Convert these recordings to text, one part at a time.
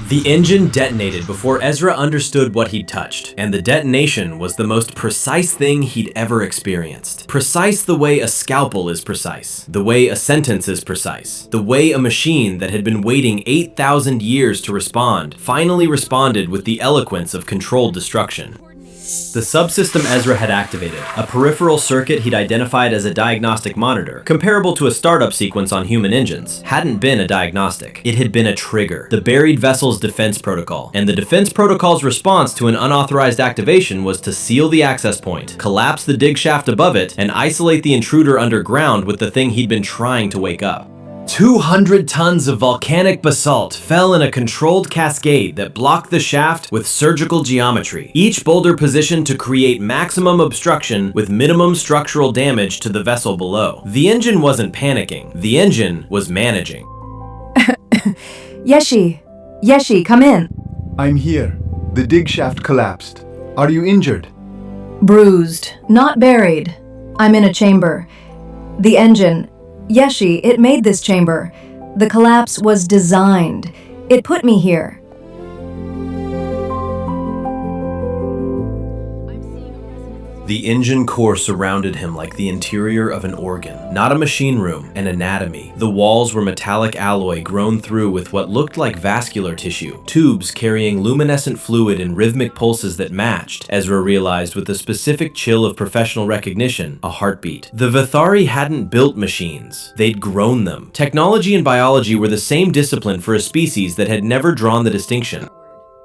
The engine detonated before Ezra understood what he'd touched, and the detonation was the most precise thing he'd ever experienced. Precise the way a scalpel is precise, the way a sentence is precise, the way a machine that had been waiting 8,000 years to respond finally responded with the eloquence of controlled destruction. The subsystem Ezra had activated, a peripheral circuit he'd identified as a diagnostic monitor, comparable to a startup sequence on human engines, hadn't been a diagnostic. It had been a trigger, the buried vessel's defense protocol. And the defense protocol's response to an unauthorized activation was to seal the access point, collapse the dig shaft above it, and isolate the intruder underground with the thing he'd been trying to wake up. 200 tons of volcanic basalt fell in a controlled cascade that blocked the shaft with surgical geometry, each boulder positioned to create maximum obstruction with minimum structural damage to the vessel below. The engine wasn't panicking, the engine was managing. Yeshi, come in. I'm here. The dig shaft collapsed. Are you injured? Bruised, not buried. I'm in a chamber. The engine... Yeshi, it made this chamber. The collapse was designed. It put me here. The engine core surrounded him like the interior of an organ, not a machine room, an anatomy. The walls were metallic alloy grown through with what looked like vascular tissue, tubes carrying luminescent fluid in rhythmic pulses that matched, Ezra realized with the specific chill of professional recognition, a heartbeat. The Vithari hadn't built machines, they'd grown them. Technology and biology were the same discipline for a species that had never drawn the distinction.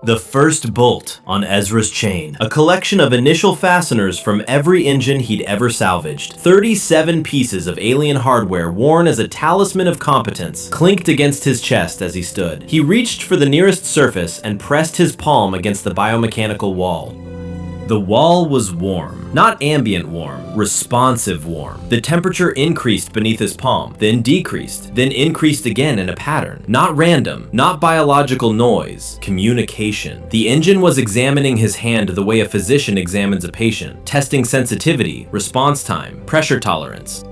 The first bolt on Ezra's chain, a collection of initial fasteners from every engine he'd ever salvaged. 37 pieces of alien hardware worn as a talisman of competence clinked against his chest as he stood. He reached for the nearest surface and pressed his palm against the biomechanical wall. The wall was warm, not ambient warm, responsive warm. The temperature increased beneath his palm, then decreased, then increased again in a pattern. Not random, not biological noise, communication. The engine was examining his hand the way a physician examines a patient, testing sensitivity, response time, pressure tolerance.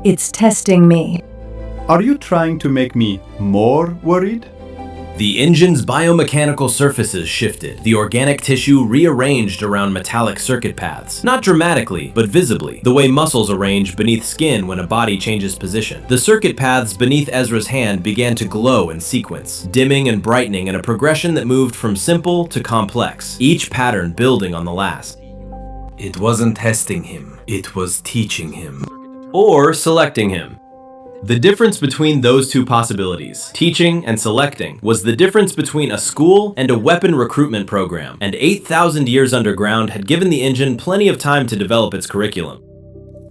It's testing me. Are you trying to make me more worried? The engine's biomechanical surfaces shifted, the organic tissue rearranged around metallic circuit paths. Not dramatically, but visibly, the way muscles arrange beneath skin when a body changes position. The circuit paths beneath Ezra's hand began to glow in sequence, dimming and brightening in a progression that moved from simple to complex, each pattern building on the last. It wasn't testing him, it was teaching him. Or selecting him. The difference between those two possibilities, teaching and selecting, was the difference between a school and a weapon recruitment program, and 8,000 years underground had given the engine plenty of time to develop its curriculum.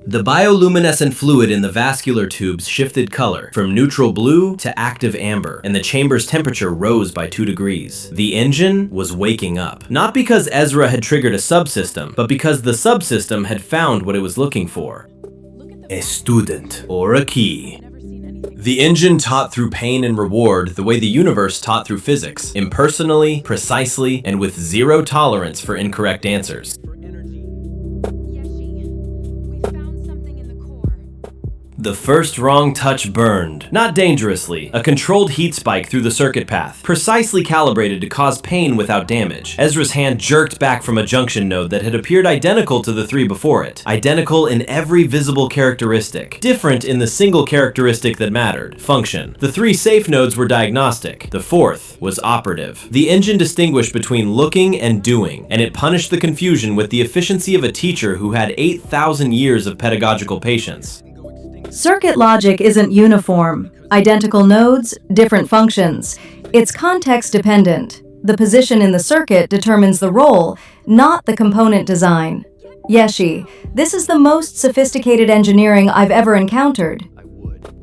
The bioluminescent fluid in the vascular tubes shifted color, from neutral blue to active amber, and the chamber's temperature rose by 2 degrees. The engine was waking up. Not because Ezra had triggered a subsystem, but because the subsystem had found what it was looking for. A student, or a key. The engine taught through pain and reward the way the universe taught through physics, impersonally, precisely, and with zero tolerance for incorrect answers. The first wrong touch burned. Not dangerously, a controlled heat spike through the circuit path, precisely calibrated to cause pain without damage. Ezra's hand jerked back from a junction node that had appeared identical to the 3 before it. Identical in every visible characteristic. Different in the single characteristic that mattered, function. The 3 safe nodes were diagnostic. The 4th was operative. The engine distinguished between looking and doing, and it punished the confusion with the efficiency of a teacher who had 8,000 years of pedagogical patience. Circuit logic isn't uniform. Identical nodes, different functions. It's context dependent. The position in the circuit determines the role, not the component design. Yeshi, this is the most sophisticated engineering I've ever encountered.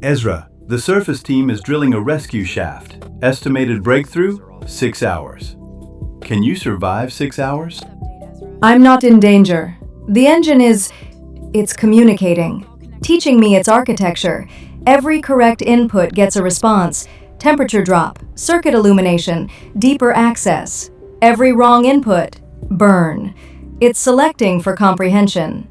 Ezra, the surface team is drilling a rescue shaft. Estimated breakthrough, 6 hours. Can you survive 6 hours? I'm not in danger. The engine it's communicating. Teaching me its architecture. Every correct input gets a response. Temperature drop, circuit illumination, deeper access. Every wrong input, burn. It's selecting for comprehension.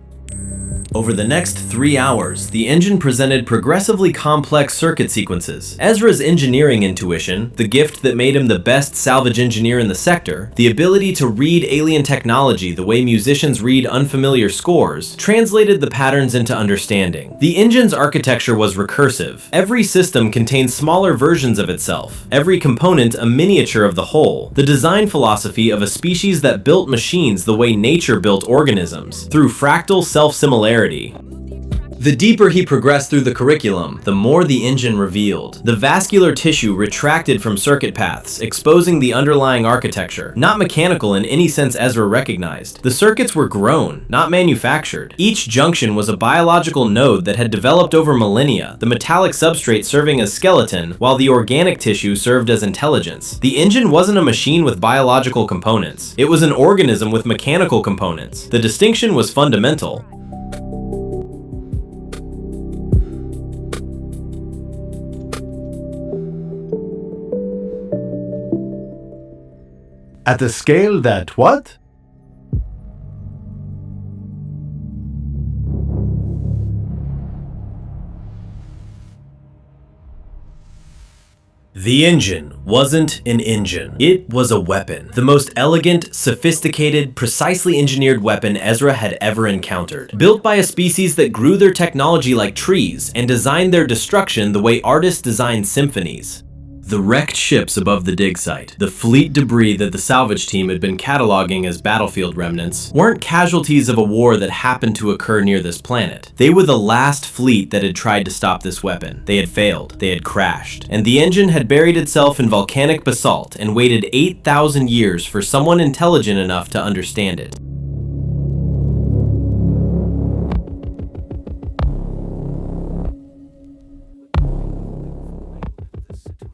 Over the next 3 hours, the engine presented progressively complex circuit sequences. Ezra's engineering intuition, the gift that made him the best salvage engineer in the sector, the ability to read alien technology the way musicians read unfamiliar scores, translated the patterns into understanding. The engine's architecture was recursive. Every system contained smaller versions of itself, every component a miniature of the whole, the design philosophy of a species that built machines the way nature built organisms, through fractal self-similarity. The deeper he progressed through the curriculum, the more the engine revealed. The vascular tissue retracted from circuit paths, exposing the underlying architecture. Not mechanical in any sense Ezra recognized. The circuits were grown, not manufactured. Each junction was a biological node that had developed over millennia, the metallic substrate serving as skeleton, while the organic tissue served as intelligence. The engine wasn't a machine with biological components. It was an organism with mechanical components. The distinction was fundamental. At a scale that what? The engine wasn't an engine. It was a weapon. The most elegant, sophisticated, precisely engineered weapon Ezra had ever encountered. Built by a species that grew their technology like trees and designed their destruction the way artists design symphonies. The wrecked ships above the dig site, the fleet debris that the salvage team had been cataloging as battlefield remnants, weren't casualties of a war that happened to occur near this planet. They were the last fleet that had tried to stop this weapon. They had failed. They had crashed. And the engine had buried itself in volcanic basalt and waited 8,000 years for someone intelligent enough to understand it.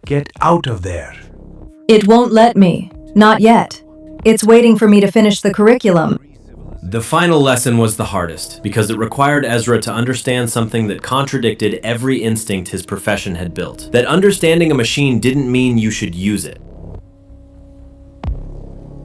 Get out of there. It won't let me. Not yet. It's waiting for me to finish the curriculum. The final lesson was the hardest, because it required Ezra to understand something that contradicted every instinct his profession had built. That understanding a machine didn't mean you should use it.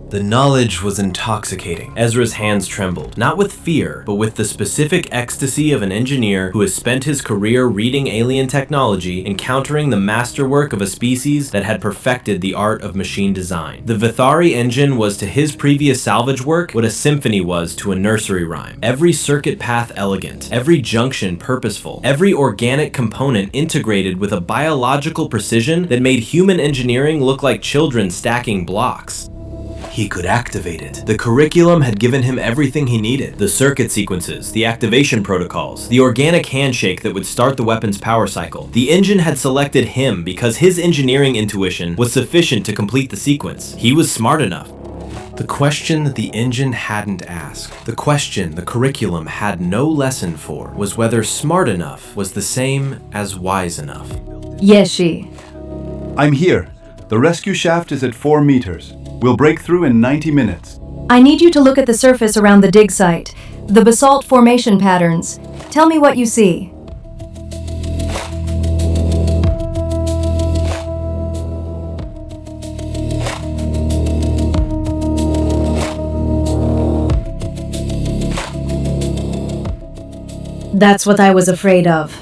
The knowledge was intoxicating. Ezra's hands trembled, not with fear, but with the specific ecstasy of an engineer who has spent his career reading alien technology, encountering the masterwork of a species that had perfected the art of machine design. The Vithari engine was to his previous salvage work what a symphony was to a nursery rhyme. Every circuit path elegant, every junction purposeful, every organic component integrated with a biological precision that made human engineering look like children stacking blocks. He could activate it. The curriculum had given him everything he needed. The circuit sequences, the activation protocols, the organic handshake that would start the weapon's power cycle. The engine had selected him because his engineering intuition was sufficient to complete the sequence. He was smart enough. The question that the engine hadn't asked, the question the curriculum had no lesson for, was whether smart enough was the same as wise enough. Yeshi. I'm here. The rescue shaft is at 4 meters. We'll break through in 90 minutes. I need you to look at the surface around the dig site. The basalt formation patterns. Tell me what you see. That's what I was afraid of.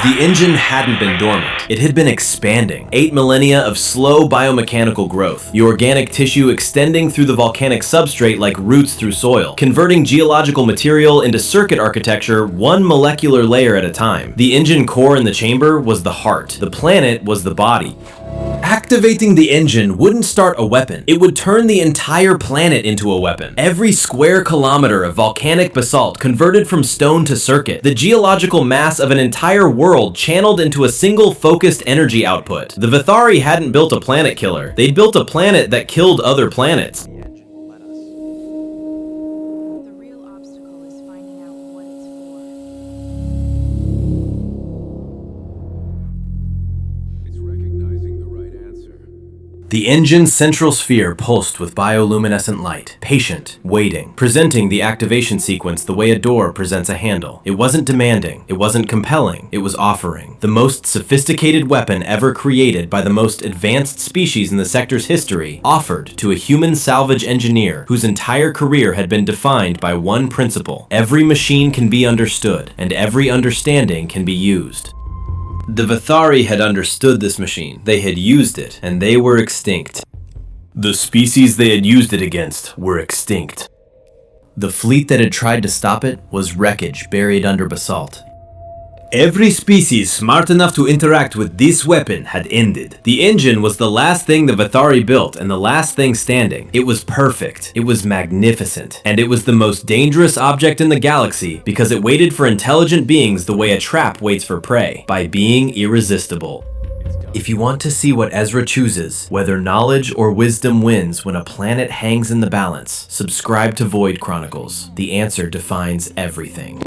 The engine hadn't been dormant. It had been expanding. 8 millennia of slow biomechanical growth. The organic tissue extending through the volcanic substrate like roots through soil, converting geological material into circuit architecture one molecular layer at a time. The engine core in the chamber was the heart. The planet was the body. Activating the engine wouldn't start a weapon. It would turn the entire planet into a weapon. Every square kilometer of volcanic basalt converted from stone to circuit. The geological mass of an entire world channeled into a single focused energy output. The Vithari hadn't built a planet killer. They'd built a planet that killed other planets. The engine's central sphere pulsed with bioluminescent light, patient, waiting, presenting the activation sequence the way a door presents a handle. It wasn't demanding, it wasn't compelling, it was offering. The most sophisticated weapon ever created by the most advanced species in the sector's history, offered to a human salvage engineer whose entire career had been defined by one principle: every machine can be understood, and every understanding can be used. The Vithari had understood this machine, they had used it, and they were extinct. The species they had used it against were extinct. The fleet that had tried to stop it was wreckage buried under basalt. Every species smart enough to interact with this weapon had ended. The engine was the last thing the Vithari built and the last thing standing. It was perfect, it was magnificent, and it was the most dangerous object in the galaxy because it waited for intelligent beings the way a trap waits for prey, by being irresistible. If you want to see what Ezra chooses, whether knowledge or wisdom wins when a planet hangs in the balance, subscribe to Void Chronicles. The answer defines everything.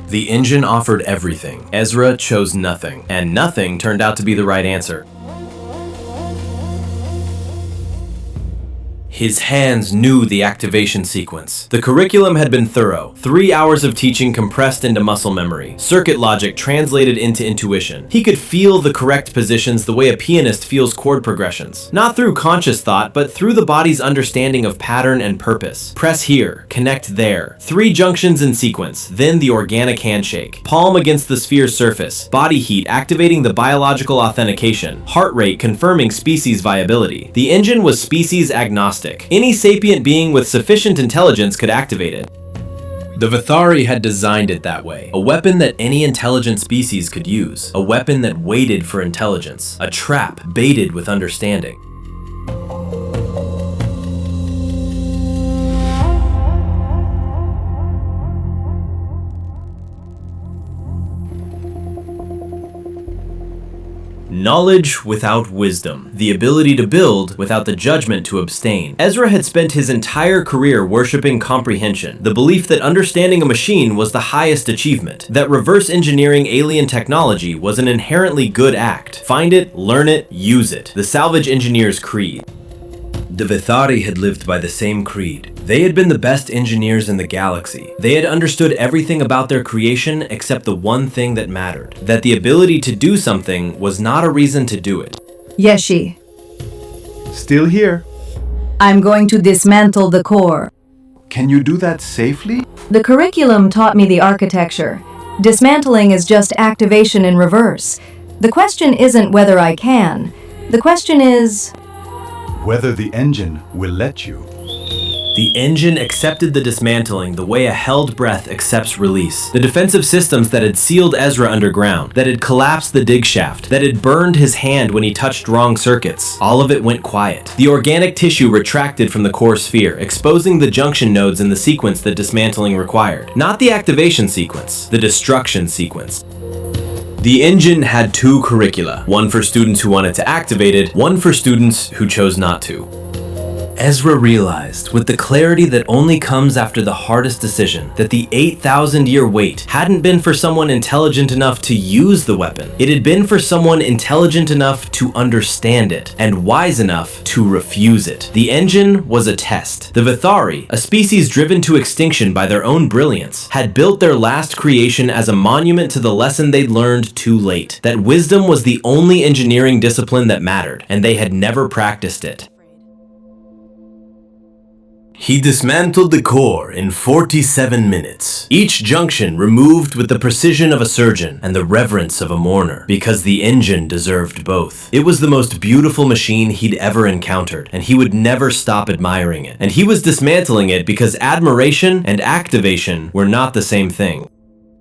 The engine offered everything. Ezra chose nothing, and nothing turned out to be the right answer. His hands knew the activation sequence. The curriculum had been thorough. 3 hours of teaching compressed into muscle memory. Circuit logic translated into intuition. He could feel the correct positions the way a pianist feels chord progressions. Not through conscious thought, but through the body's understanding of pattern and purpose. Press here, connect there. 3 junctions in sequence, then the organic handshake. Palm against the sphere's surface. Body heat activating the biological authentication. Heart rate confirming species viability. The engine was species agnostic. Any sapient being with sufficient intelligence could activate it. The Vithari had designed it that way. A weapon that any intelligent species could use. A weapon that waited for intelligence. A trap baited with understanding. Knowledge without wisdom. The ability to build without the judgment to abstain. Ezra had spent his entire career worshipping comprehension, the belief that understanding a machine was the highest achievement, that reverse engineering alien technology was an inherently good act. Find it, learn it, use it. The salvage engineer's creed. The Vithari had lived by the same creed. They had been the best engineers in the galaxy. They had understood everything about their creation except the one thing that mattered. That the ability to do something was not a reason to do it. Yeshi, Still here. I'm going to dismantle the core. Can you do that safely? The curriculum taught me the architecture. Dismantling is just activation in reverse. The question isn't whether I can. The question is... Whether the engine will let you. The engine accepted the dismantling the way a held breath accepts release. The defensive systems that had sealed Ezra underground, that had collapsed the dig shaft, that had burned his hand when he touched wrong circuits, all of it went quiet. The organic tissue retracted from the core sphere, exposing the junction nodes in the sequence that dismantling required. Not the activation sequence, the destruction sequence. The engine had 2 curricula, one for students who wanted to activate it, one for students who chose not to. Ezra realized, with the clarity that only comes after the hardest decision, that the 8,000-year wait hadn't been for someone intelligent enough to use the weapon. It had been for someone intelligent enough to understand it, and wise enough to refuse it. The engine was a test. The Vithari, a species driven to extinction by their own brilliance, had built their last creation as a monument to the lesson they'd learned too late, that wisdom was the only engineering discipline that mattered, and they had never practiced it. He dismantled the core in 47 minutes, each junction removed with the precision of a surgeon and the reverence of a mourner, because the engine deserved both. It was the most beautiful machine he'd ever encountered, and he would never stop admiring it. And he was dismantling it because admiration and activation were not the same thing.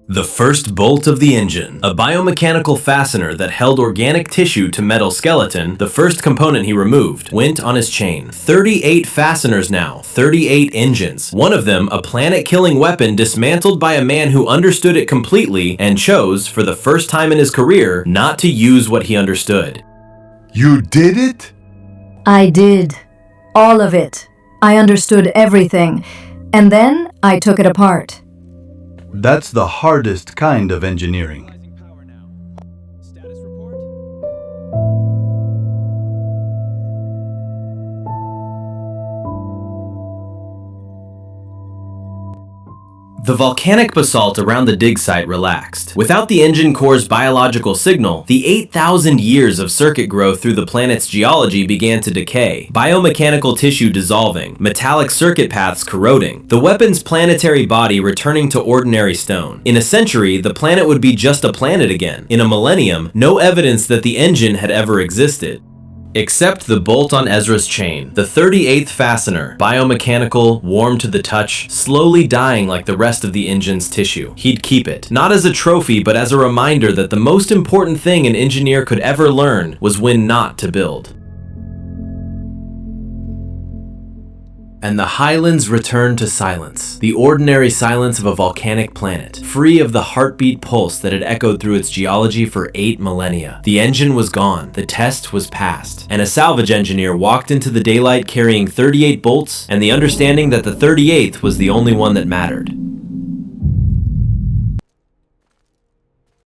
The first bolt of the engine, a biomechanical fastener that held organic tissue to metal skeleton, the first component he removed, went on his chain. 38 fasteners now, 38 engines. One of them, a planet-killing weapon dismantled by a man who understood it completely and chose, for the first time in his career, not to use what he understood. You did it? I did. All of it. I understood everything, and then I took it apart. That's the hardest kind of engineering. The volcanic basalt around the dig site relaxed. Without the engine core's biological signal, the 8,000 years of circuit growth through the planet's geology began to decay, biomechanical tissue dissolving, metallic circuit paths corroding, the weapon's planetary body returning to ordinary stone. In a century, the planet would be just a planet again. In a millennium, no evidence that the engine had ever existed. Except the bolt on Ezra's chain, the 38th fastener, biomechanical, warm to the touch, slowly dying like the rest of the engine's tissue. He'd keep it, not as a trophy, but as a reminder that the most important thing an engineer could ever learn was when not to build. And the Highlands returned to silence, the ordinary silence of a volcanic planet, free of the heartbeat pulse that had echoed through its geology for 8 millennia. The engine was gone, the test was passed, and a salvage engineer walked into the daylight carrying 38 bolts and the understanding that the 38th was the only one that mattered.